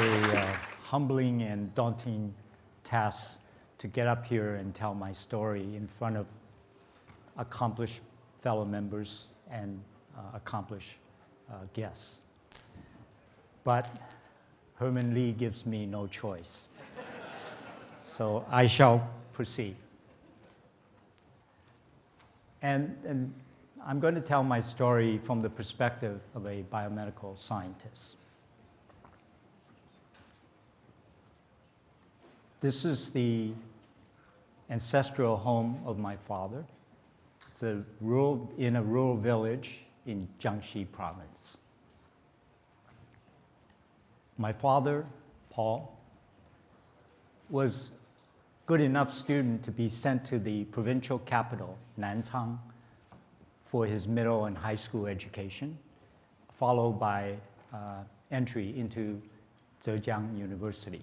very humbling and daunting task to get up here and tell my story in front of accomplished fellow members and accomplished guests. But Herman Lee gives me no choice. So I shall proceed. And I'm going to tell my story from the perspective of a biomedical scientist. This is the ancestral home of my father. It's in a rural village in Jiangxi province. My father, Paul, was good enough student to be sent to the provincial capital, Nanchang, for his middle and high school education, followed by entry into Zhejiang University.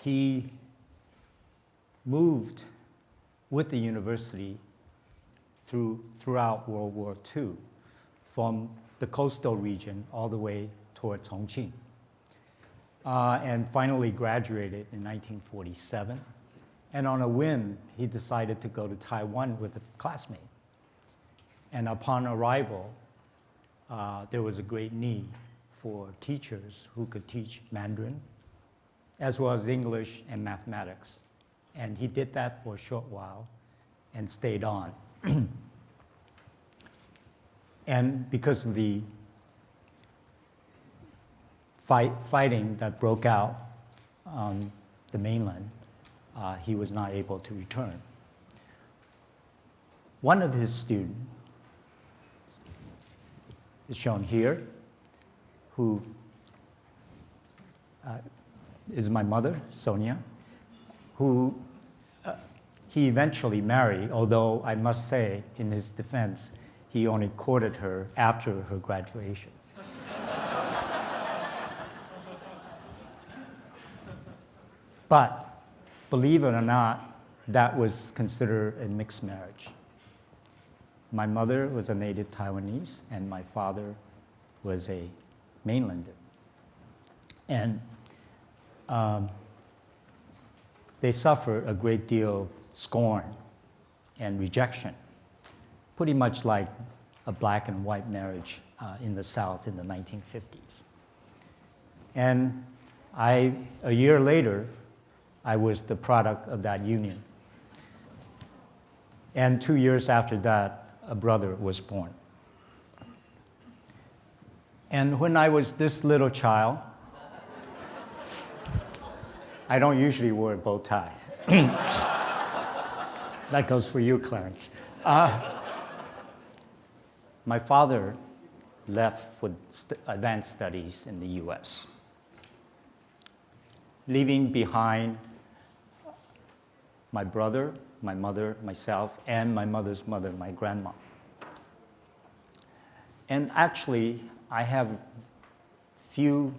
He moved with the university throughout World War II, from the coastal region all the way toward Chongqing, and finally graduated in 1947. And on a whim, he decided to go to Taiwan with a classmate. And upon arrival, there was a great need for teachers who could teach Mandarin, as well as English and mathematics. And he did that for a short while and stayed on. And because of the fighting that broke out on the mainland, he was not able to return. One of his students is shown here, who is my mother, Sonia, who he eventually married, although I must say, in his defense, he only courted her after her graduation. But believe it or not, that was considered a mixed marriage. My mother was a native Taiwanese, and my father was a mainlander. And they suffered a great deal of scorn and rejection, pretty much like a black and white marriage in the South in the 1950s. And a year later, I was the product of that union. And 2 years after that, a brother was born. And when I was this little child, I don't usually wear a bow tie. That goes for you, Clarence. My father left for advanced studies in the US, leaving behind my brother, my mother, myself, and my mother's mother, my grandma. And actually, I have few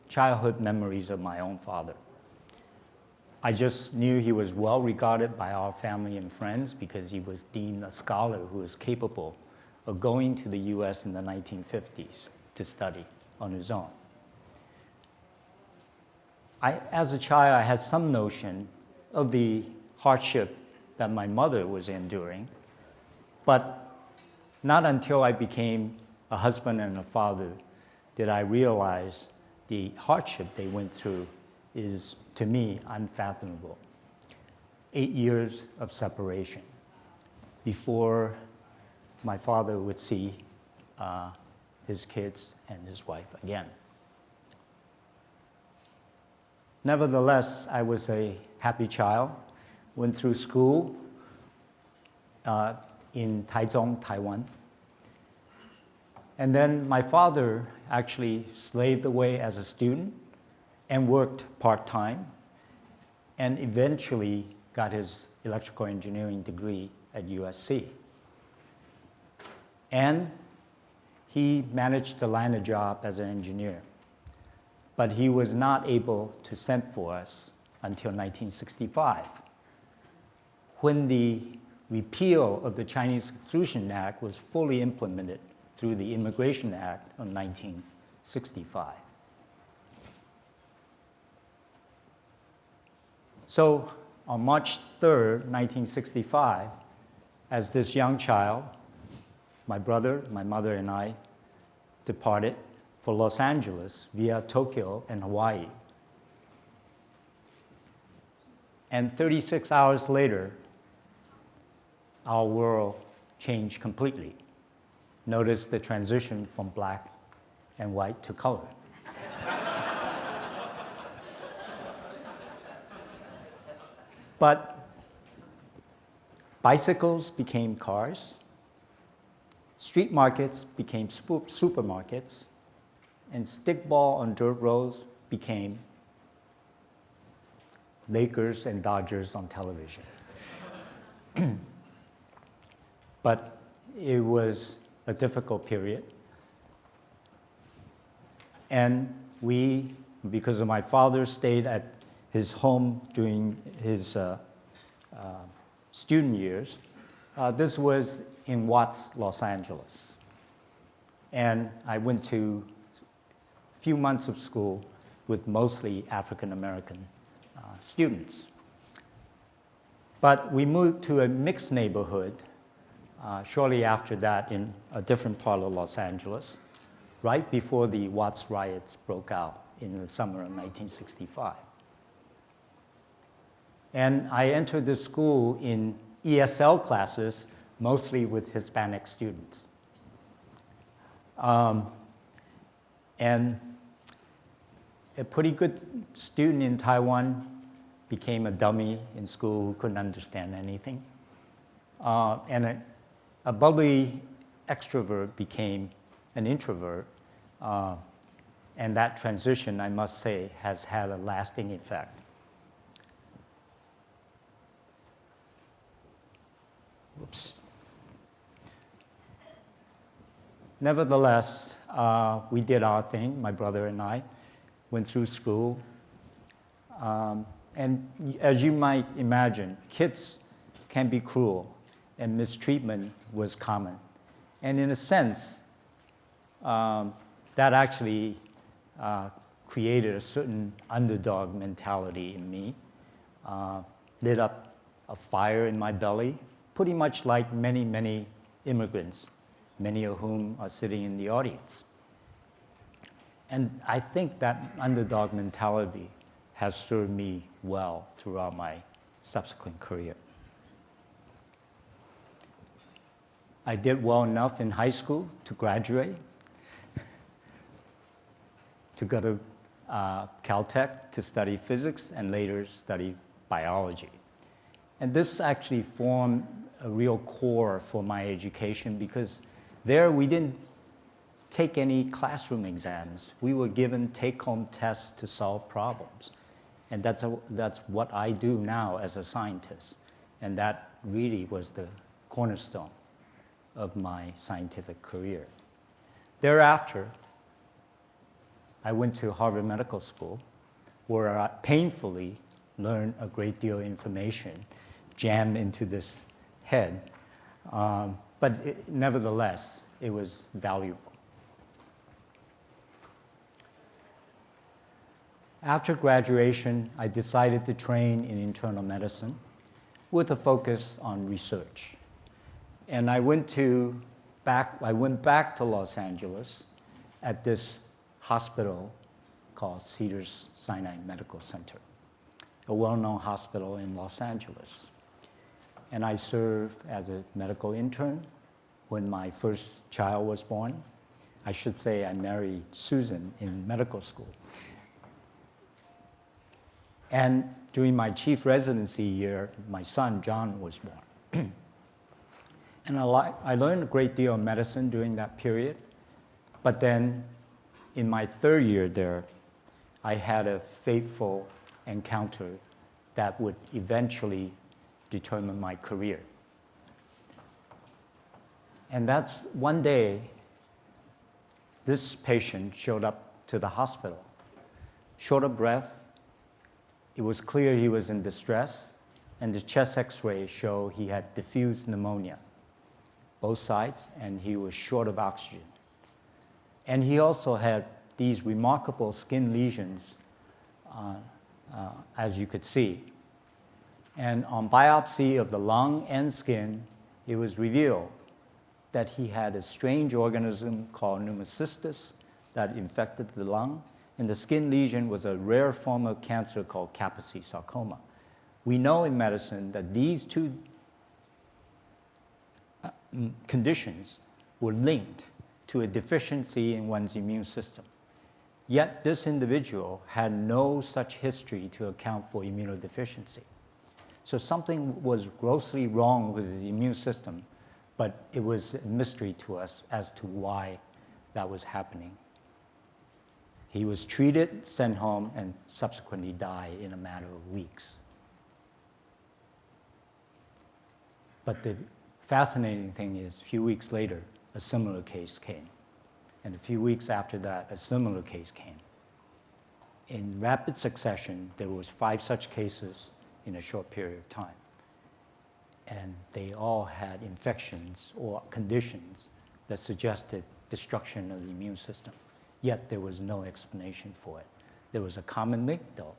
childhood memories of my own father. I just knew he was well regarded by our family and friends because he was deemed a scholar who was capable of going to the US in the 1950s to study on his own. As a child, I had some notion of the hardship that my mother was enduring, but not until I became a husband and a father did I realize the hardship they went through is, to me, unfathomable. 8 years of separation before my father would see his kids and his wife again. Nevertheless, I was a happy child, went through school in Taichung, Taiwan. And then my father actually slaved away as a student and worked part-time, and eventually got his electrical engineering degree at USC. And he managed to land a job as an engineer, but he was not able to send for us until 1965, when the repeal of the Chinese Exclusion Act was fully implemented through the Immigration Act of 1965. So on March 3rd, 1965, as this young child, my brother, my mother, and I departed for Los Angeles via Tokyo and Hawaii. And 36 hours later, our world changed completely. Notice the transition from black and white to color. But bicycles became cars, street markets became supermarkets, and stickball on dirt roads became Lakers and Dodgers on television. But it was a difficult period. And we, because of my father, stayed at his home during his student years. This was in Watts, Los Angeles. And I went to a few months of school with mostly African American students. But we moved to a mixed neighborhood shortly after that in a different part of Los Angeles, right before the Watts riots broke out in the summer of 1965. And I entered the school in ESL classes, mostly with Hispanic students. And a pretty good student in Taiwan became a dummy in school who couldn't understand anything. And a bubbly extrovert became an introvert. And that transition, I must say, has had a lasting effect. Whoops. Nevertheless, we did our thing, my brother and I, went through school. And as you might imagine, kids can be cruel, and mistreatment was common. And in a sense, that actually created a certain underdog mentality in me, lit up a fire in my belly, pretty much like many, many immigrants, many of whom are sitting in the audience. And I think that underdog mentality has served me well throughout my subsequent career. I did well enough in high school to graduate, to go to Caltech to study physics and later study biology. And this actually formed a real core for my education because there we didn't take any classroom exams. We were given take-home tests to solve problems. And that's what I do now as a scientist. And that really was the cornerstone of my scientific career. Thereafter, I went to Harvard Medical School, where I painfully learned a great deal of information jammed into this head. But nevertheless, it was valuable. After graduation, I decided to train in internal medicine with a focus on research. And I went back to Los Angeles at this hospital called Cedars-Sinai Medical Center, a well-known hospital in Los Angeles. And I served as a medical intern when my first child was born. I should say I married Susan in medical school. And during my chief residency year, my son, John, was born. And I learned a great deal of medicine during that period. But then in my third year there, I had a fateful encounter that would eventually determine my career. And that's one day, this patient showed up to the hospital, short of breath. It was clear he was in distress, and the chest x-ray showed he had diffuse pneumonia, both sides, and he was short of oxygen. And he also had these remarkable skin lesions, as you could see, And on biopsy of the lung and skin, it was revealed that he had a strange organism called pneumocystis that infected the lung, and the skin lesion was a rare form of cancer called Kaposi sarcoma. We know in medicine that these two conditions were linked to a deficiency in one's immune system. Yet this individual had no such history to account for immunodeficiency. So something was grossly wrong with his immune system, but it was a mystery to us as to why that was happening. He was treated, sent home, and subsequently died in a matter of weeks. But the fascinating thing is, a few weeks later, a similar case came. And a few weeks after that, a similar case came. In rapid succession, there was 5 such cases in a short period of time. And they all had infections or conditions that suggested destruction of the immune system. Yet there was no explanation for it. There was a common link, though.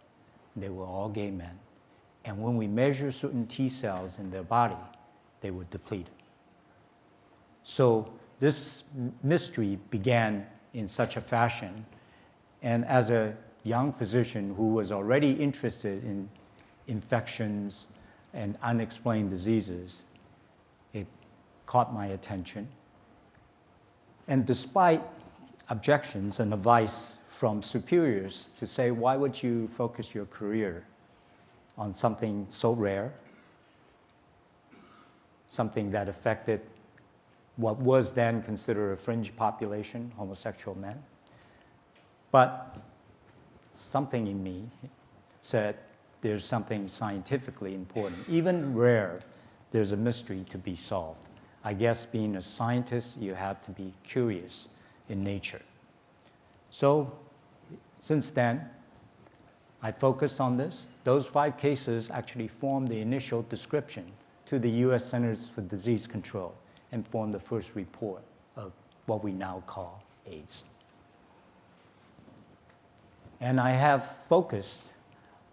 They were all gay men. And when we measure certain T cells in their body, they were depleted. So this mystery began in such a fashion. And as a young physician who was already interested in infections and unexplained diseases, it caught my attention. And despite objections and advice from superiors to say, why would you focus your career on something so rare, something that affected what was then considered a fringe population, homosexual men? But something in me said, there's something scientifically important. Even rare, there's a mystery to be solved. I guess being a scientist, you have to be curious in nature. So since then, I focused on this. Those 5 cases actually formed the initial description to the US Centers for Disease Control and formed the first report of what we now call AIDS. And I have focused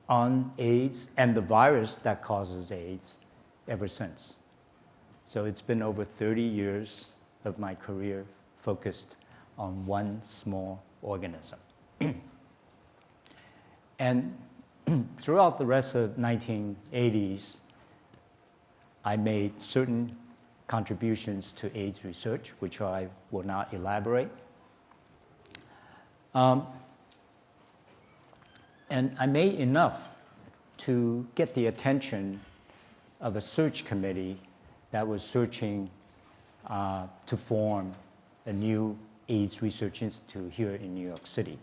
on AIDS and the virus that causes AIDS ever since. So it's been over 30 years of my career focused on one small organism. And throughout the rest of the 1980s, I made certain contributions to AIDS research, which I will not elaborate. And I made enough to get the attention of a search committee that was searching to form a new AIDS research institute here in New York City.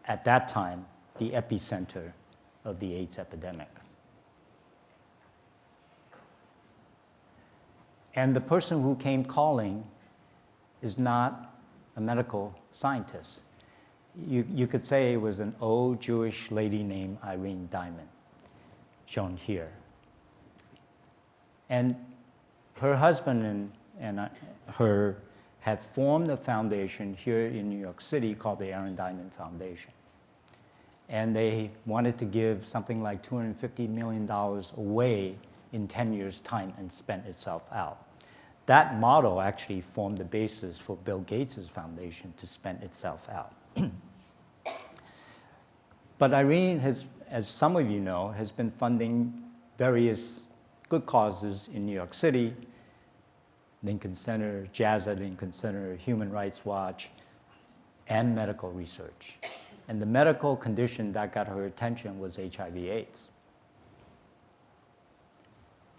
At that time, the epicenter of the AIDS epidemic. And the person who came calling is not a medical scientist. You could say it was an old Jewish lady named Irene Diamond, shown here. And her husband and her had formed a foundation here in New York City called the Aaron Diamond Foundation. And they wanted to give something like $250 million away in 10 years' time and spent itself out. That model actually formed the basis for Bill Gates' foundation to spend itself out. But Irene has, as some of you know, has been funding various good causes in New York City, Lincoln Center, Jazz at Lincoln Center, Human Rights Watch, and medical research. And the medical condition that got her attention was HIV/AIDS.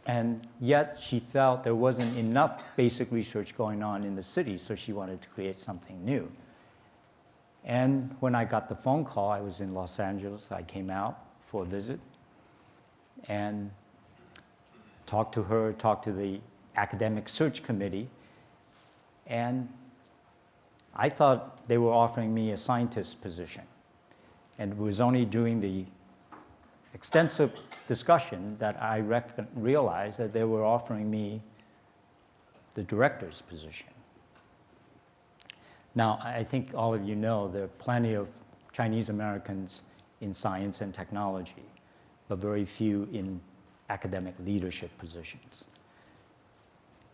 And yet she felt there wasn't enough basic research going on in the city, so she wanted to create something new. And when I got the phone call, I was in Los Angeles. I came out for a visit and talked to her, talked to the academic search committee, and I thought they were offering me a scientist position. And it was only during the extensive discussion that I realized that they were offering me the director's position. Now, I think all of you know there are plenty of Chinese Americans in science and technology, but very few in academic leadership positions.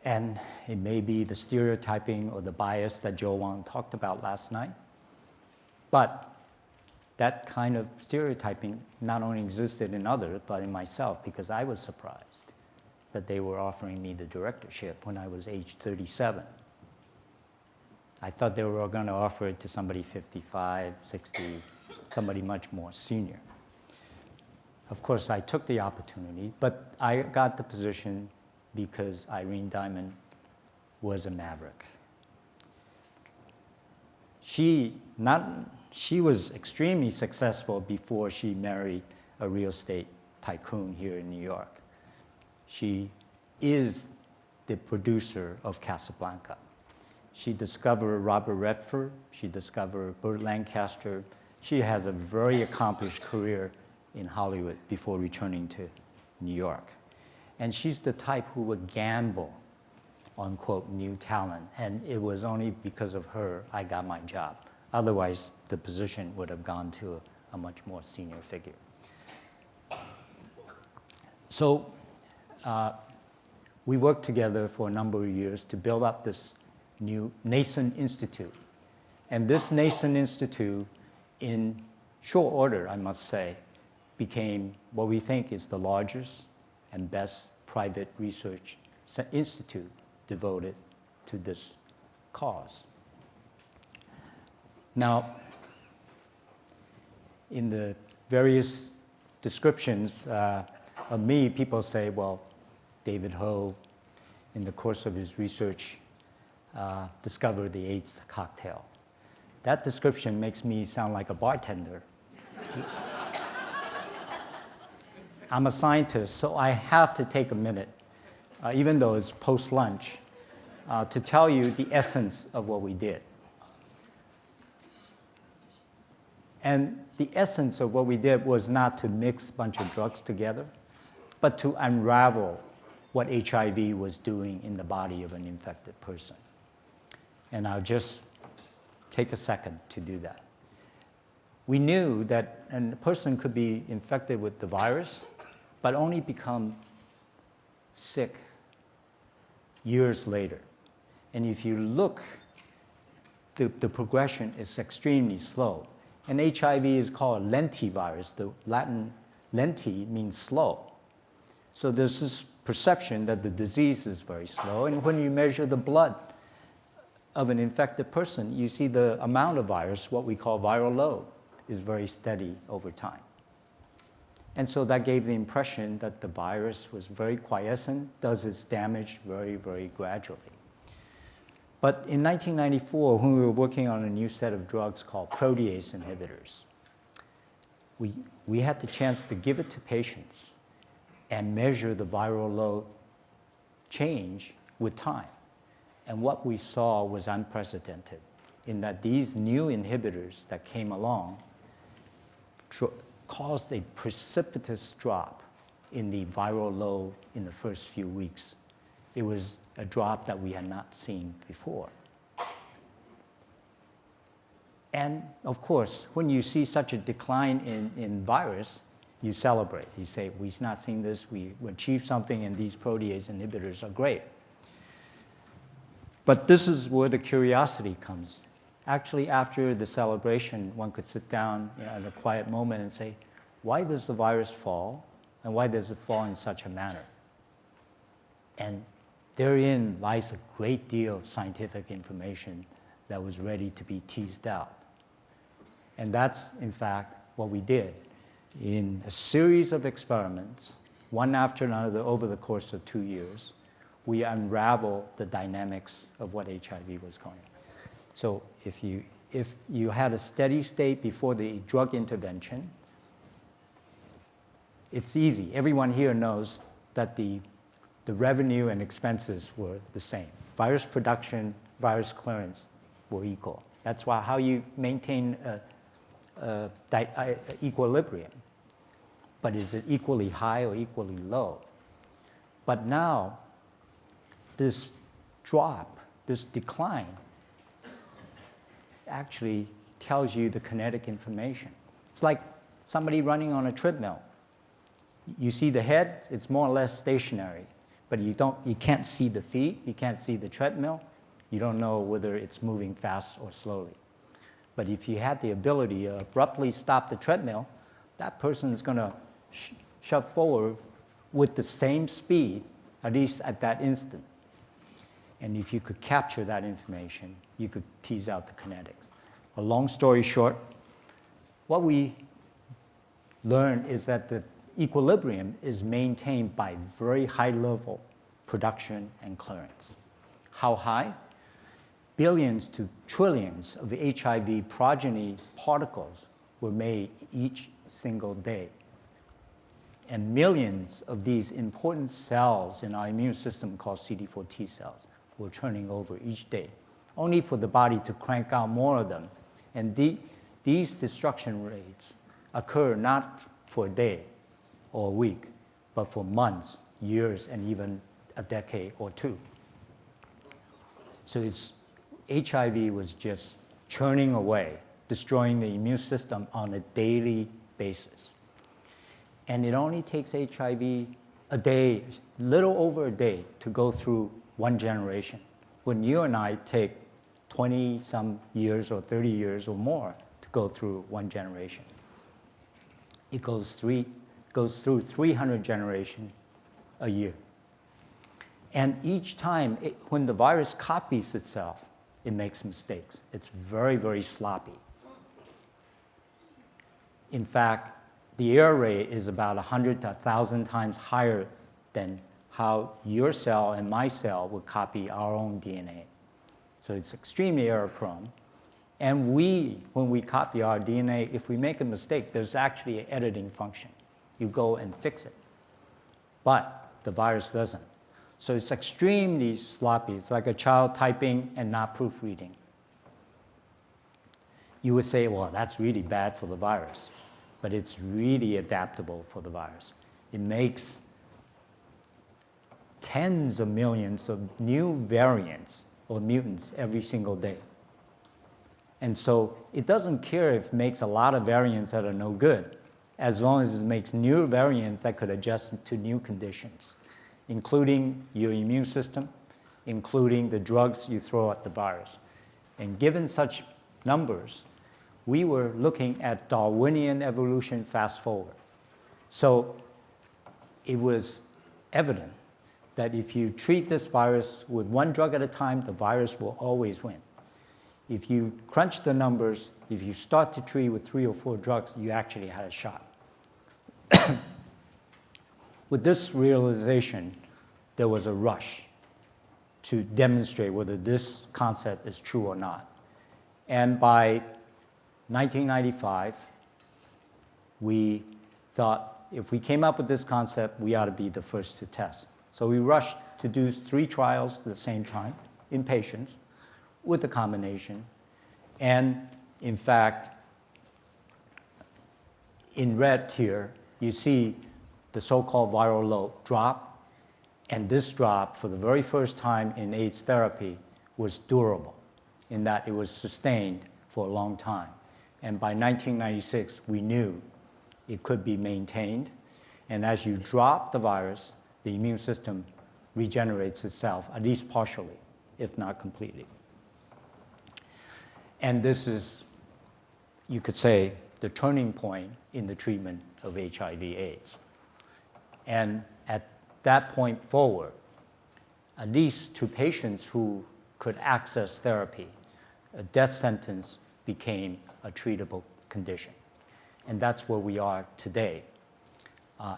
And it may be the stereotyping or the bias that Joe Wang talked about last night, but that kind of stereotyping not only existed in others, but in myself, because I was surprised that they were offering me the directorship when I was age 37. I thought they were going to offer it to somebody 55, 60, somebody much more senior. Of course, I took the opportunity, but I got the position because Irene Diamond was a maverick. She was extremely successful before she married a real estate tycoon here in New York. She is the producer of Casablanca. She discovered Robert Redford. She discovered Burt Lancaster. She has a very accomplished career in Hollywood before returning to New York. And she's the type who would gamble on, quote, new talent. And it was only because of her I got my job. Otherwise, the position would have gone to a much more senior figure. So we worked together for a number of years to build up this new nascent institute. And this nascent institute, in short order, I must say, became what we think is the largest and best private research institute devoted to this cause. Now, in the various descriptions of me, people say, well, David Ho, in the course of his research, discovered the AIDS cocktail. That description makes me sound like a bartender. I'm a scientist, so I have to take a minute, even though it's post-lunch, to tell you the essence of what we did. And the essence of what we did was not to mix a bunch of drugs together, but to unravel what HIV was doing in the body of an infected person. And I'll just take a second to do that. We knew that a person could be infected with the virus, but only become sick years later. And if you look, the progression is extremely slow. And HIV is called lentivirus. The Latin lenti means slow. So there's this perception that the disease is very slow. And when you measure the blood of an infected person, you see the amount of virus, what we call viral load, is very steady over time. And so that gave the impression that the virus was very quiescent, does its damage very, very gradually. But in 1994, when we were working on a new set of drugs called protease inhibitors, we had the chance to give it to patients and measure the viral load change with time. And what we saw was unprecedented in that these new inhibitors that came along caused a precipitous drop in the viral load in the first few weeks. It was a drop that we had not seen before. And of course, when you see such a decline in virus, you celebrate. You say, we've not seen this, we achieved something, and these protease inhibitors are great. But this is where the curiosity comes. Actually, after the celebration, one could sit down in a quiet moment and say, why does the virus fall, and why does it fall in such a manner? And therein lies a great deal of scientific information that was ready to be teased out. And that's, in fact, what we did. In a series of experiments, one after another over the course of 2 years, we unraveled the dynamics of what HIV was going on. So if you had a steady state before the drug intervention, it's easy. Everyone here knows that the revenue and expenses were the same. Virus production, virus clearance were equal. That's why how you maintain equilibrium. But is it equally high or equally low? But now, this drop, this decline, actually tells you the kinetic information. It's like somebody running on a treadmill. You see the head, it's more or less stationary, but you can't see the feet, you can't see the treadmill, you don't know whether it's moving fast or slowly. But if you had the ability to abruptly stop the treadmill, that person is going to shove forward with the same speed, at least at that instant. And if you could capture that information, you could tease out the kinetics. A long story short, what we learned is that the equilibrium is maintained by very high level production and clearance. How high? Billions to trillions of HIV progeny particles were made each single day. And millions of these important cells in our immune system called CD4 T cells were turning over each day, only for the body to crank out more of them. And these destruction rates occur not for a day or a week, but for months, years, and even a decade or two. So HIV was just churning away, destroying the immune system on a daily basis. And it only takes HIV a day, little over a day, to go through one generation, when you and I take 20-some years or 30 years or more to go through one generation. It goes through 300 generations a year. And each time, when the virus copies itself, it makes mistakes. It's very, very sloppy. In fact, the error rate is about 100 to 1,000 times higher than how your cell and my cell would copy our own DNA. So it's extremely error-prone. And when we copy our DNA, if we make a mistake, there's actually an editing function. You go and fix it. But the virus doesn't. So it's extremely sloppy. It's like a child typing and not proofreading. You would say, well, that's really bad for the virus. But it's really adaptable for the virus. It makes tens of millions of new variants or mutants every single day. And so it doesn't care if it makes a lot of variants that are no good, as long as it makes new variants that could adjust to new conditions, including your immune system, including the drugs you throw at the virus. And given such numbers, we were looking at Darwinian evolution fast forward. So it was evident that if you treat this virus with one drug at a time, the virus will always win. If you crunch the numbers, if you start to treat with 3 or 4 drugs, you actually had a shot. With this realization, there was a rush to demonstrate whether this concept is true or not. And by 1995, we thought if we came up with this concept, we ought to be the first to test. So we rushed to do 3 trials at the same time in patients with the combination. And in fact, in red here, you see the so-called viral load drop. And this drop, for the very first time in AIDS therapy, was durable in that it was sustained for a long time. And by 1996, we knew it could be maintained. And as you drop the virus, the immune system regenerates itself, at least partially, if not completely. And this is, you could say, the turning point in the treatment of HIV/AIDS. And at that point forward, at least to patients who could access therapy, a death sentence became a treatable condition. And that's where we are today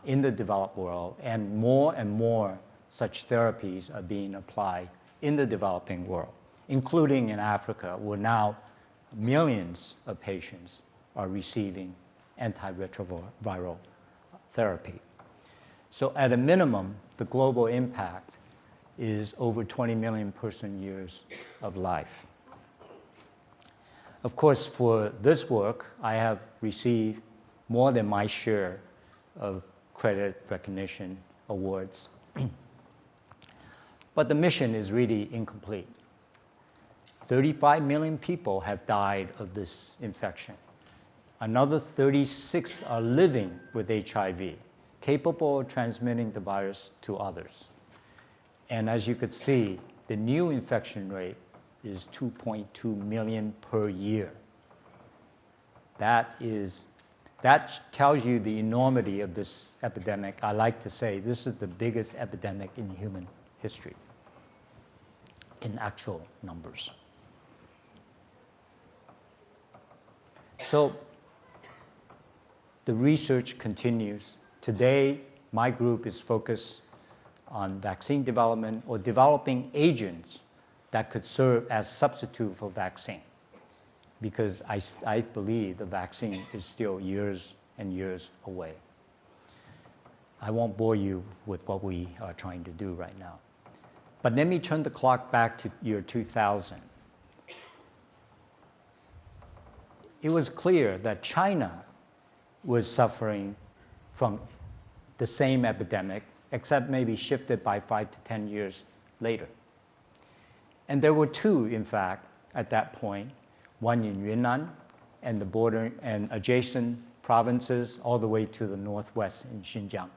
in the developed world, and more such therapies are being applied in the developing world, including in Africa, where now millions of patients are receiving antiretroviral therapy. So at a minimum, the global impact is over 20 million person-years of life. Of course, for this work, I have received more than my share of credit, recognition, awards. But the mission is really incomplete. 35 million people have died of this infection. Another 36 are living with HIV. capable of transmitting the virus to others. And as you could see, the new infection rate is 2.2 million per year. That tells you the enormity of this epidemic. I like to say this is the biggest epidemic in human history in actual numbers. So the research continues. Today, my group is focused on vaccine development or developing agents that could serve as substitute for vaccine, because I believe the vaccine is still years and years away. I won't bore you with what we are trying to do right now. But let me turn the clock back to year 2000. It was clear that China was suffering from the same epidemic, except maybe shifted by 5 to 10 years later. And there were two, in fact, at that point, one in Yunnan and the border and adjacent provinces all the way to the northwest in Xinjiang.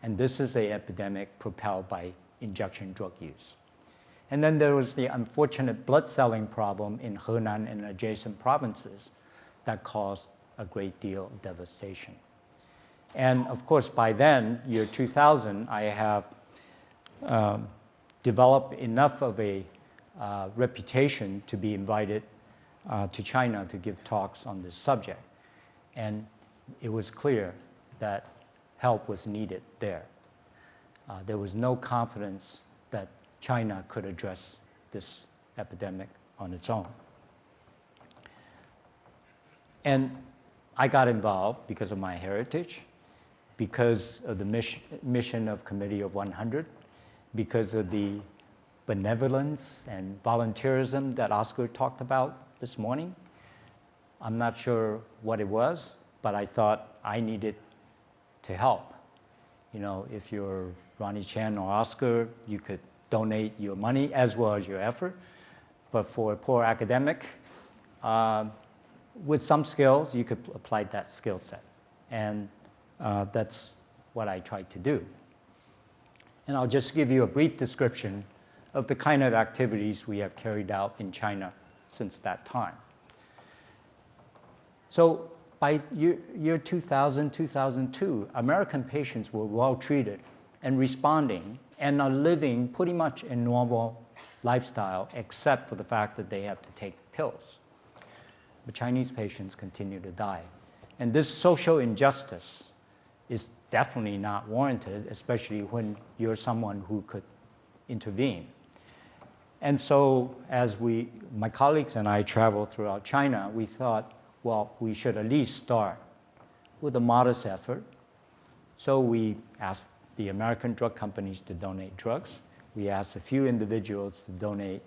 And this is an epidemic propelled by injection drug use. And then there was the unfortunate blood selling problem in Henan and adjacent provinces that caused a great deal of devastation. And of course, by then, year 2000, I have developed enough of a reputation to be invited to China to give talks on this subject. And it was clear that help was needed there. There was no confidence that China could address this epidemic on its own. And I got involved because of my heritage, because of the mission of Committee of 100, because of the benevolence and volunteerism that Oscar talked about this morning. I'm not sure what it was, but I thought I needed to help. You know, if you're Ronnie Chan or Oscar, you could donate your money as well as your effort. But for a poor academic, with some skills, you could apply that skill set. And that's what I tried to do. And I'll just give you a brief description of the kind of activities we have carried out in China since that time. So by year 2000, 2002, American patients were well treated and responding and are living pretty much a normal lifestyle, except for the fact that they have to take pills. But Chinese patients continue to die. And this social injustice is definitely not warranted, especially when you're someone who could intervene. And so as my colleagues and I traveled throughout China, we thought, well, we should at least start with a modest effort. So we asked the American drug companies to donate drugs. We asked a few individuals to donate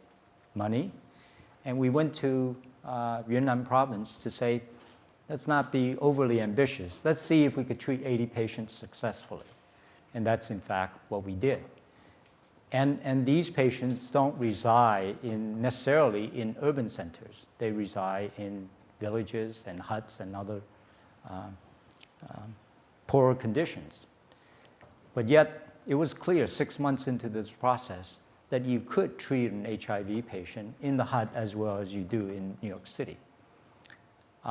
money. And we went to Yunnan province to say, let's not be overly ambitious. Let's see if we could treat 80 patients successfully. And that's, in fact, what we did. And these patients don't reside necessarily in urban centers. They reside in villages and huts and other poorer conditions. But yet, it was clear 6 months into this process that you could treat an HIV patient in the hut as well as you do in New York City,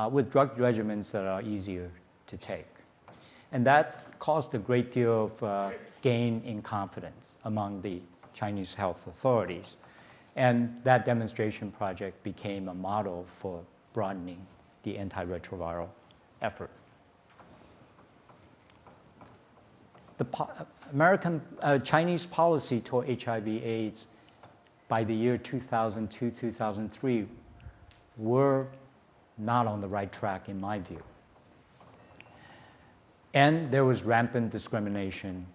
with drug regimens that are easier to take. And that caused a great deal of gain in confidence among the Chinese health authorities. And that demonstration project became a model for broadening the antiretroviral effort. The Chinese policy toward HIV/AIDS by the year 2002, 2003 were not on the right track in my view. And there was rampant discrimination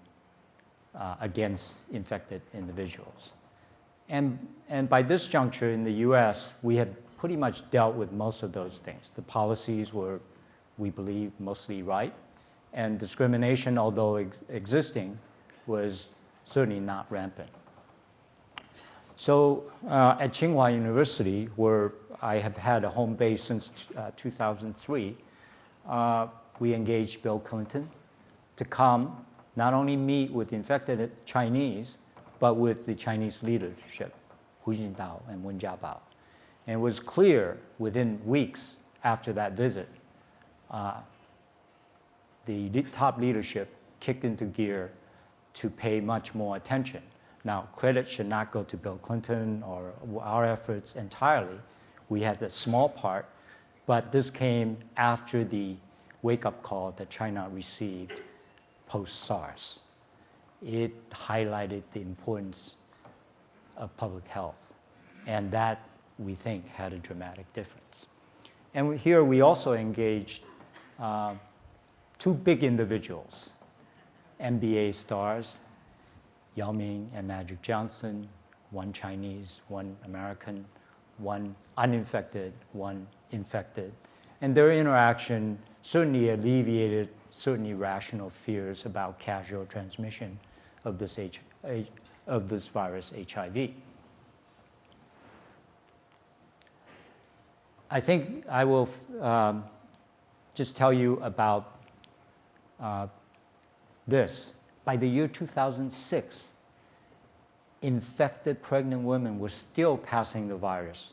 against infected individuals. And by this juncture in the US, we had pretty much dealt with most of those things. The policies were, we believe, mostly right. And discrimination, although existing, was certainly not rampant. So at Tsinghua University, where I have had a home base since 2003, we engaged Bill Clinton to come not only meet with infected Chinese, but with the Chinese leadership, Hu Jintao and Wen Jiabao. And it was clear within weeks after that visit, the top leadership kicked into gear to pay much more attention. Now, credit should not go to Bill Clinton or our efforts entirely. We had a small part, but this came after the wake-up call that China received post-SARS. It highlighted the importance of public health, and that, we think, had a dramatic difference. And here we also engaged two big individuals, NBA stars, Yao Ming and Magic Johnson, one Chinese, one American, one uninfected, one infected. And their interaction certainly alleviated certain irrational fears about casual transmission of this virus, HIV. I think I will just tell you about this. By the year 2006, infected pregnant women were still passing the virus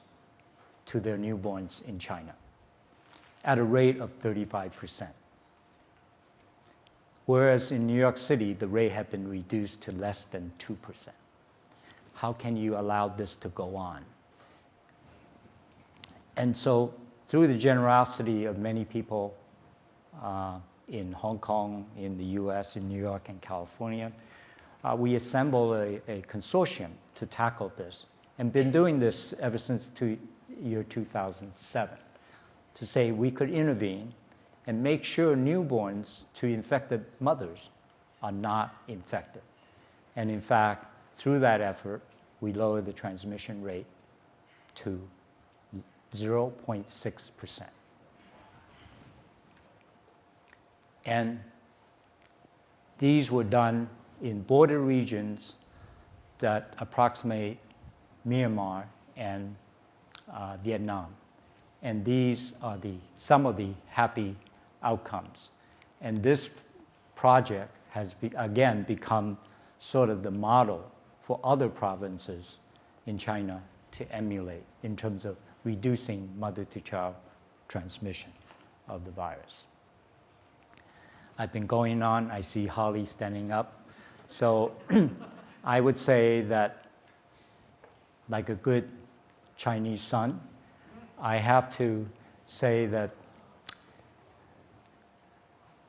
to their newborns in China at a rate of 35%. Whereas in New York City, the rate had been reduced to less than 2%. How can you allow this to go on? And so, through the generosity of many people in Hong Kong, in the US, in New York, and California, we assembled a consortium to tackle this, and been doing this ever since year 2007, to say we could intervene and make sure newborns to infected mothers are not infected. And in fact, through that effort, we lowered the transmission rate to 0.6%. And these were done in border regions that approximate Myanmar and Vietnam. And these are some of the happy outcomes. And this project has, again, become sort of the model for other provinces in China to emulate in terms of reducing mother-to-child transmission of the virus. I've been going on. I see Holly standing up. So I would say that, like a good Chinese son, I have to say that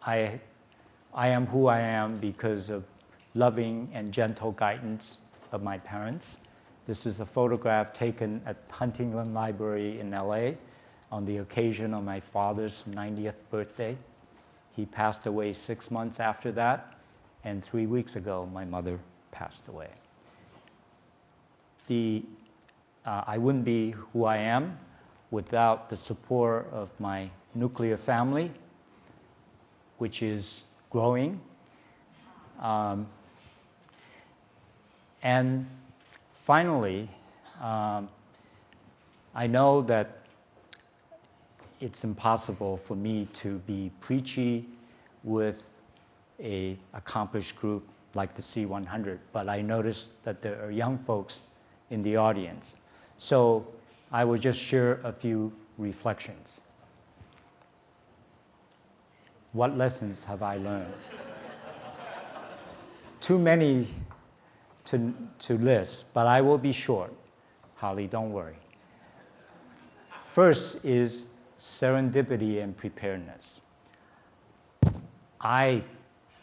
I am who I am because of loving and gentle guidance of my parents. This is a photograph taken at Huntington Library in LA on the occasion of my father's 90th birthday. He passed away 6 months after that, and 3 weeks ago, my mother passed away. I wouldn't be who I am without the support of my nuclear family, which is growing. And finally, I know that it's impossible for me to be preachy with an accomplished group like the C100, but I noticed that there are young folks in the audience. So I will just share a few reflections. What lessons have I learned? Too many to list, but I will be short. Holly, don't worry. First is serendipity and preparedness. I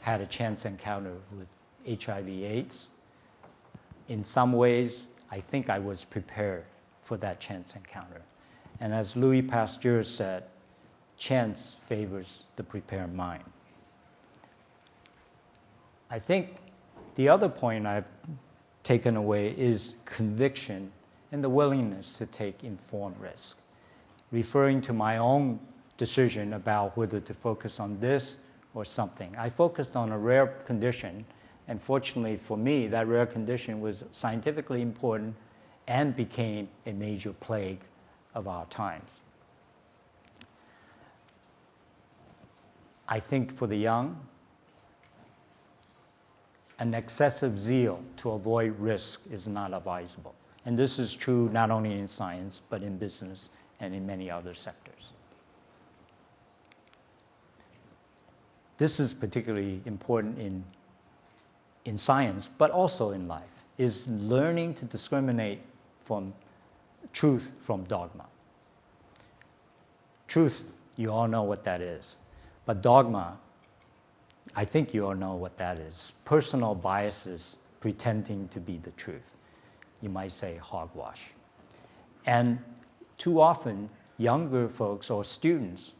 had a chance encounter with HIV/AIDS. In some ways, I think I was prepared for that chance encounter. And as Louis Pasteur said, chance favors the prepared mind. I think the other point I've taken away is conviction and the willingness to take informed risk. Referring to my own decision about whether to focus on this or something. I focused on a rare condition, and fortunately for me, that rare condition was scientifically important and became a major plague of our times. I think for the young, an excessive zeal to avoid risk is not advisable. And this is true not only in science, but in business and in many other sectors. This is particularly important in science, but also in life, is learning to discriminate from truth from dogma. Truth, you all know what that is. But dogma, I think you all know what that is. Personal biases pretending to be the truth. You might say hogwash. And too often, younger folks or students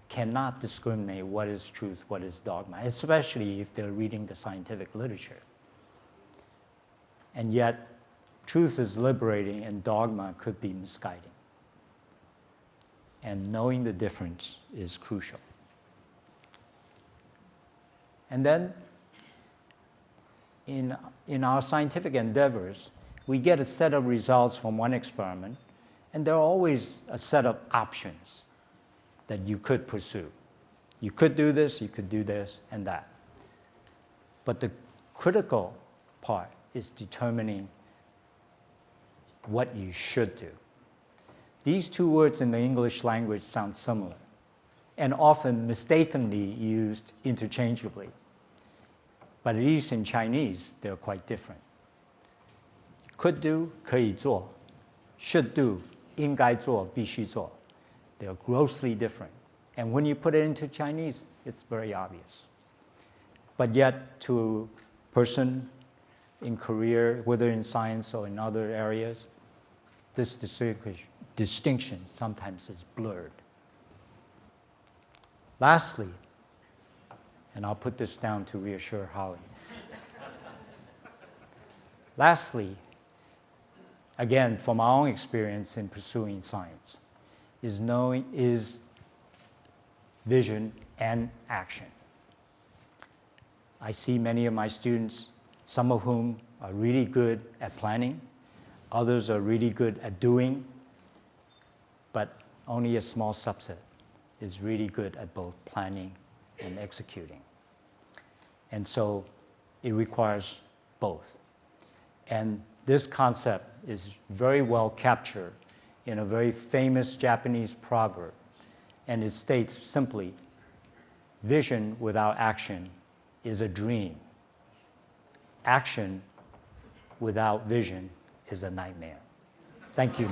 cannot discriminate what is truth, what is dogma, especially if they're reading the scientific literature. And yet, truth is liberating and dogma could be misguiding. And knowing the difference is crucial. And then, in our scientific endeavors, we get a set of results from one experiment, and there are always a set of options that you could pursue. You could do this, and that. But the critical part is determining what you should do. These two words in the English language sound similar and often mistakenly used interchangeably. But at least in Chinese, they're quite different. Could do, 可以做. Should do, 应该做,必须做. They're grossly different. And when you put it into Chinese, it's very obvious. But yet, to a person in career, whether in science or in other areas, this distinction sometimes is blurred. Lastly, and I'll put this down to reassure Howie. Lastly, again, from our own experience in pursuing science, is vision and action. I see many of my students, some of whom are really good at planning, others are really good at doing, but only a small subset is really good at both planning and executing. And so it requires both. And this concept is very well captured in a very famous Japanese proverb. And it states simply, vision without action is a dream. Action without vision is a nightmare. Thank you.